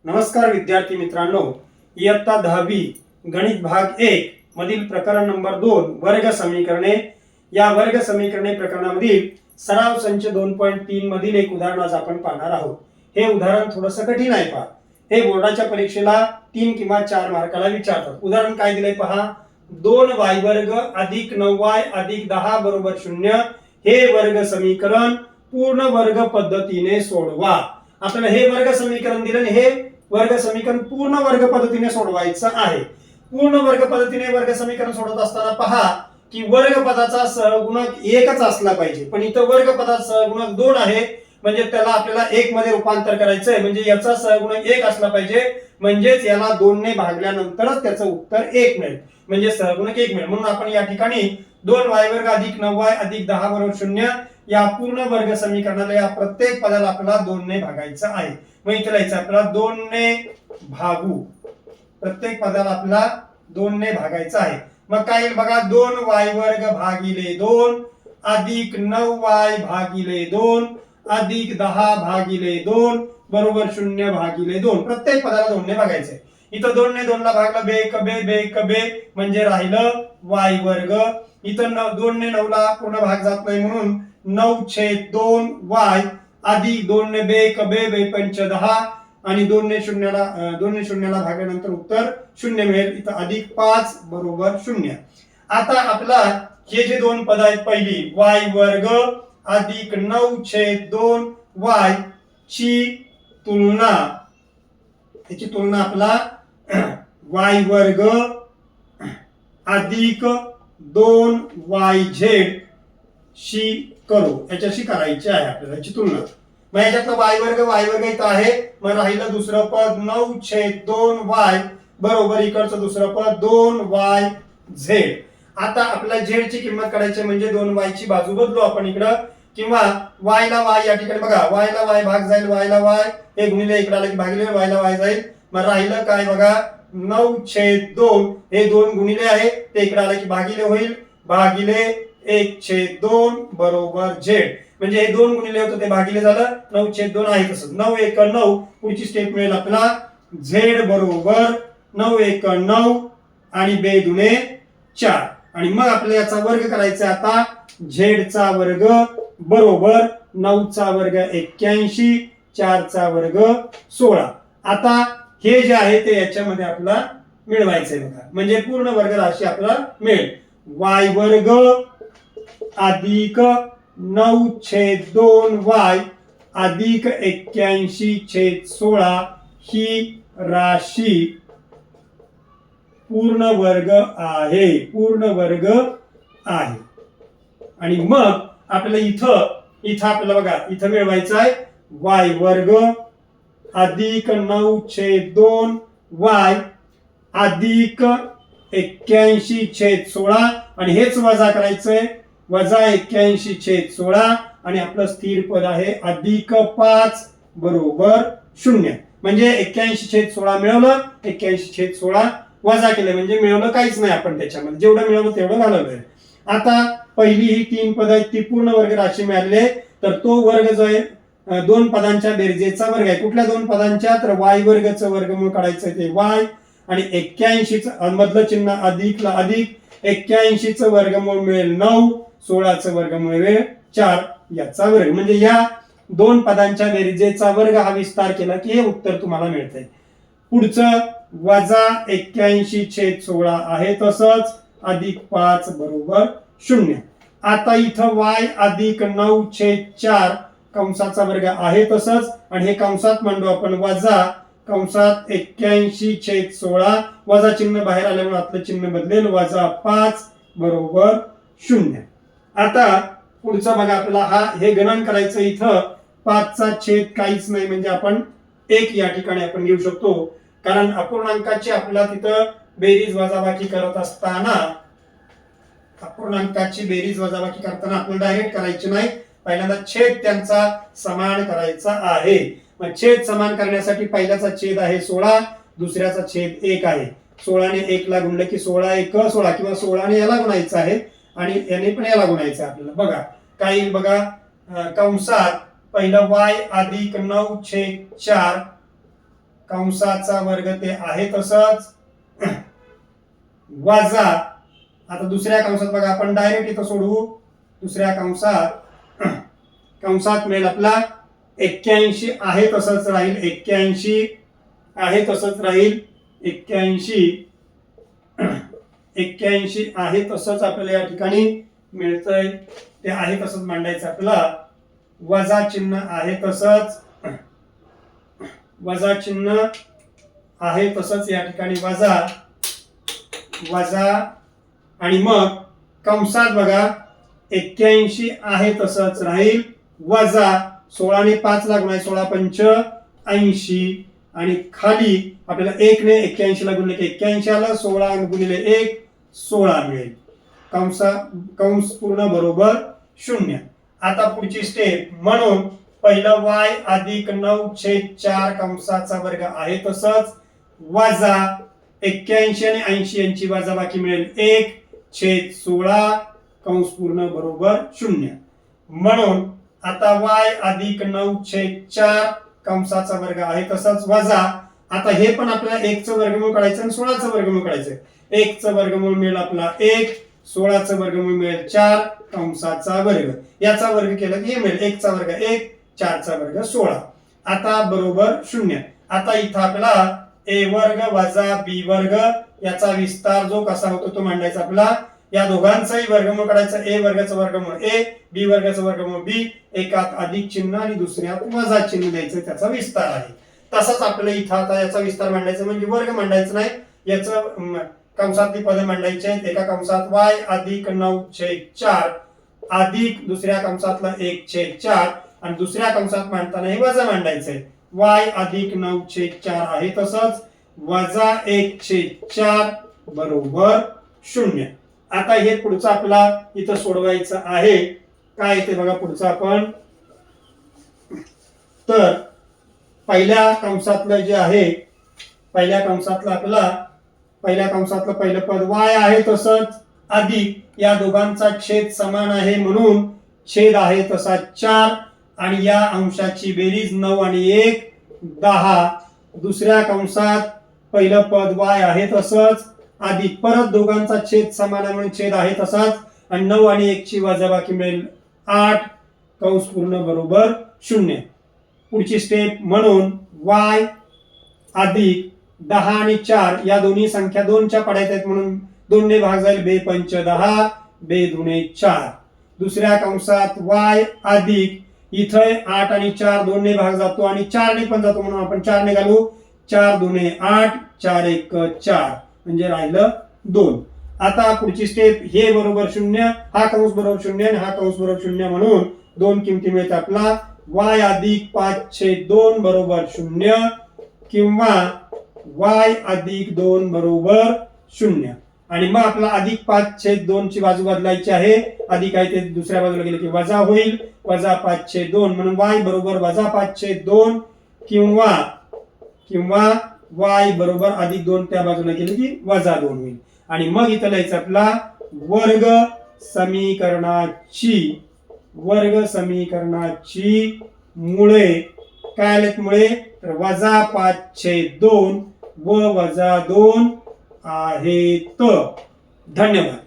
नमस्कार विद्यार्थी मित्रांनो, इयत्ता 10वी गणित भाग 1 मधील प्रकरण नंबर 2 वर्ग समीकरणे या वर्ग समीकरणे प्रकरणामधील सराव संच 2.3 मधील एक उदाहरण आज आपण पाहणार आहोत। हे उदाहरण थोडंसं कठीण आहे पहा। हे बोर्डाच्या परीक्षेला 3 किंवा 4 मार्काला विचारतात। उदाहरण काय दिलंय पहा, 2y वर्ग अधिक 9y अधिक 10 बरोबर 0 हे वर्ग समीकरण पूर्ण वर्ग पद्धतीने सोडवा। आपल्याला हे वर्ग समीकरण दिलं, हे वर्ग समीकरण पूर्ण वर्ग पद्धतीने सोडवायचं आहे। पूर्ण वर्ग पद्धतीने वर्ग समीकरण सोडवत असताना पहा की वर्ग पदाचा सहगुणक एकच असला पाहिजे, पण इथं वर्ग पदाचा सहगुणक 2 आहे, म्हणजे त्याला आपल्याला 1 मध्ये रूपांतर करायचं आहे, म्हणजे याचा सहगुणक 1 असला पाहिजे, म्हणजेच याला 2 ने भागल्यानंतरच त्याचं उत्तर 1 मिळेल, म्हणजे सहगुणक 1 मिळेल। म्हणून आपण या ठिकाणी 2y वर्ग अधिक 9y अधिक 10 बरोबर 0 या पूर्ण वर्ग समीकरणाला या प्रत्येक पदाला आपल्याला 2 ने भागायचं आहे। मग इथे लिहायचं आपल्याला 2 ने भागू, प्रत्येक पदाला आपल्याला 2 ने भागायचं आहे। मग काय येईल बघा, 2y वर्ग भागिले 2 अधिक 9y भागिले 2 अधिक 10 भागिले 2 बरोबर 0 भागिले 2। प्रत्येक पदाला 2 ने भागायचंय। इथं 2 ने 2 ला भागलं बे म्हणजे राहिलं y वर्ग। इथं 2 ने 9 ला पूर्ण भाग जात नाही, म्हणून 9/2y अधिक 2 ने बे पंच 10 आणि 2 ने 0 ला भागल्यानंतर उत्तर 0 मिळेल। इथं अधिक 5 बरोबर 0। आता आपला हे जे दोन पद आहेत, पहिली y वर्ग अधिक 9/2y ची तुलना, याची तुलना आपला y वर्ग अधिक 2yz शी करू, याच्याशी करायची आहे आपल्याला याची तुलना। मग याच्यातलं y वर्ग इथं आहे, मग राहिलं दुसरं पद 9/2y बरोबर इकडचं दुसरं पद 2yz। आता आपल्याला z ची किंमत काढायची, म्हणजे 2y ची बाजू बदलू आपण इकडं, किंवा y ला y या ठिकाणी बघा, y ला y भाग जाईल, y ला y हे गुणिले इकडे आले की भागिले y ला y जाईल। मग राहिलं काय बघा, 9/2 हे 2 गुणिले आहे, ते इकडे आले की भागिले होईल, भागिले 1/2 बरोबर z। म्हणजे हे 2 गुणिले होतं ते भागिले झालं, 9/2 आहे तसंच, 9 1 9 पुढची स्टेप मिळेल आपल्याला z बरोबर 9 1 9 आणि बे दुने 4। आणि मग आपल्याला याचा वर्ग करायचा, आता z चा वर्ग बरोबर 9 चा वर्ग 81, 4 चा वर्ग 16। आता हे जे आहे ते याच्यामध्ये आपल्याला मिळवायचंय बघा, म्हणजे पूर्ण वर्ग राशी आपल्याला मिळेल y वर्ग अधिक 9/2y अधिक 81/16 ही राशी पूर्ण वर्ग आहे, पूर्ण वर्ग आहे। आणि मग आपल्याला इथं आपल्याला बघा, इथं मिळवायचं आहे y वर्ग अधिक 9/2y अधिक 81/16 आणि हेच वजा करायचंय, वजा 81/16 आणि आपलं स्थिर पद आहे अधिक 5 बरोबर 0। म्हणजे 81/16 मिळवलं, 81/16 वजा केलं म्हणजे मिळवलं काहीच नाही, आपण त्याच्यामध्ये जेवढं मिळवलं तेवढं घालवलंय। आता पहिली ही 3 पद आहेत ती पूर्ण वर्ग राशी मिळाले, तर तो वर्ग जो आहे 2 पदांच्या बेरजेचा वर्ग आहे। कुठल्या 2 पदांच्या, तर y वर्गचं वर्गमूळ काढायचं ते y आणि 81 मधलं चिन्ह अधिकला अधिक 81 चं वर्गमूळ मिळेल 9, 16 चं वर्गमूळ मिळेल 4 याचा वर्ग, म्हणजे या 2 पदांच्या बेरजेचा वर्ग हा विस्तार केला की हे उत्तर तुम्हाला मिळतंय। पुढचं वजा 81/16 आहे तसंच अधिक 5 बरोबर 0। आता इथं y अधिक 9/4 कंसाचा वर्ग आहे तसंच, आणि हे कंसात मांडू आपण, वजा कंसात 81/16 वजा चिन्ह बाहेर आल्यामुळे आपलं चिन्ह बदलेल, वजा 5 बरोबर 0। आता पुढचं बघा, आपल्याला हे गणन करायचं, इथं 5 चा छेद काहीच नाही, म्हणजे आपण 1 या ठिकाणी आपण घेऊ शकतो, कारण अपूर्णांकाची आपल्याला तिथं बेरीज वजाबाकी करत असताना, अपूर्णांकाची बेरीज वजाबाकी करताना आपण डायरेक्ट करायची नाही, पहिल्यांदा छेद त्यांचा समान करायचा आहे। मग छेद समान करण्यासाठी पहिल्याचा छेद आहे 16, दुसऱ्याचा छेद 1 आहे। 16 ने 1 ला गुणलं की 16 1 16, किंवा 16 ने याला गुणायचं आहे आणि याने पण याला गुणायचं आहे आपल्याला। बघा काय येईल बघा, कंसात पहिलं y अधिक 9/4 कंसाचा वर्ग ते आहे तसंच वजा, आता दुसऱ्या कंसात बघा आपण डायरेक्ट इथं सोडवू, दुसऱ्या कंसात मिळेल आपला 81 आहे तसंच राहील, 81 आहे तसंच राहील, 81 आहे तसंच आपल्याला या ठिकाणी मिळतंय, ते आहे तसंच मांडायचं आपल्याला, वजा चिन्ह आहे तसंच, वजा चिन्ह आहे तसंच या ठिकाणी वजा आणि मग कंसात बघा 81 आहे तसंच राहील, वजा 16 ने 5 ला गुणाय 16 पंच 80 आणि खाली आपल्याला 1 ने 81 ला गुणले की 81 आलं, 16 गुणिले 1 16 मिळेल, कंस पूर्ण बरोबर 0. आता पुढची स्टेप, म्हणून पहिलं y अधिक 9/4 कंसाचा वर्ग आहे तसंच वजा 81 आणि 80 यांची वजाबाकी मिळेल 1/16 कंस पूर्ण बरोबर 0. म्हणून आता y अधिक 9/4 कंसाचा वर्ग आहे तसंच वजा, आता हे पण आपल्याला 1 चं वर्गमूळ काढायचं आणि 16 चं वर्गमूळ काढायचं. 1 चं वर्गमूळ मिळेल आपला 1, 16 चं वर्गमूळ मिळेल 4 कंसाचा वर्ग, याचा वर्ग केला की हे मिळेल 1 चा वर्ग 1, 4 चा वर्ग 16, आता बरोबर 0. आता इथं आपल्याला a वर्ग वजा b वर्ग याचा विस्तार जो कसा होतो तो मांडायचा आपला, या दोघांचाही वर्गमूळ काढायचा, a वर्गाचं वर्गमूळ a, b वर्गाचं वर्गमूळ b, एकात अधिक चिन्ह आणि दुसऱ्यात वजा चिन्ह द्यायचं, त्याचा विस्तार आहे. तसंच आपल्याला इथं आता याचा विस्तार मांडायचा, म्हणजे वर्ग मांडायचं नाही, याचं कंसातली पदे मांडायची आहेत. एका कंसात y अधिक 9/4 अधिक दुसऱ्या कंसातला 1/4 आणि दुसऱ्या कंसात मांडताना हे वजा मांडायचंय, y अधिक 9/4 आहे तसंच वजा 1/4 बरोबर 0. आता हे पुढचं आपल्याला इथं सोडवायचं आहे, काय ते बघा पुढचं आपण, तर पहिल्या कंसातलं जे आहे, पहिल्या कंसातलं पहिलं पद y आहे तसंच अधिक या दोघांचा छेद समान आहे म्हणून छेद आहे तसा 4 आणि या अंशाची बेरीज 9 आणि 1 10. दुसऱ्या कंसात पहिलं पद y आहे तसंच अधिक परत दोघांचा छेद समान आहे म्हणून छेद आहे तसाच आणि 9 आणि 1 ची वजाबाकी मिळेल 8 कंस पूर्ण बरोबर 0. पुढची स्टेप, म्हणून y अधिक 10 आणि 4 या दोन्ही संख्या 2 च्या पड्यात आहेत म्हणून 2 ने भाग जाईल, 2 पंच 10, 2 दुणे 4. दुसऱ्या कंसात y अधिक इथे 8 आणि 4 2 ने भाग जातो आणि 4 ने पण जातो म्हणून आपण 4 ने घालू, 4 दुणे 8, 4 1 4 म्हणजे राहिलं 2. आता पुढची स्टेप, हे बरोबर 0, हा कंस बरोबर 0 आणि हा कंस बरोबर 0 म्हणून दोन किमती मिळतात आपला, y अधिक 5/2 बरोबर 0 किंवा y अधिक 2 बरोबर 0. आणि मग आपला अधिक 5/2 ची बाजू बदलायची आहे, अधिक आहे ते दुसऱ्या बाजूला गेले की वजा होईल, वजा 5/2 म्हणून y बरोबर वजा 5/2 किंवा y बरोबर अधिक 2 त्या बाजूला गेले की वजा 2 होईल. आणि मग इथं लिहायचं आपला वर्ग समीकरणाची मुळे काय आलेत मुळे, तर वजा 5/2 व वजा 2 आहेत. धन्यवाद.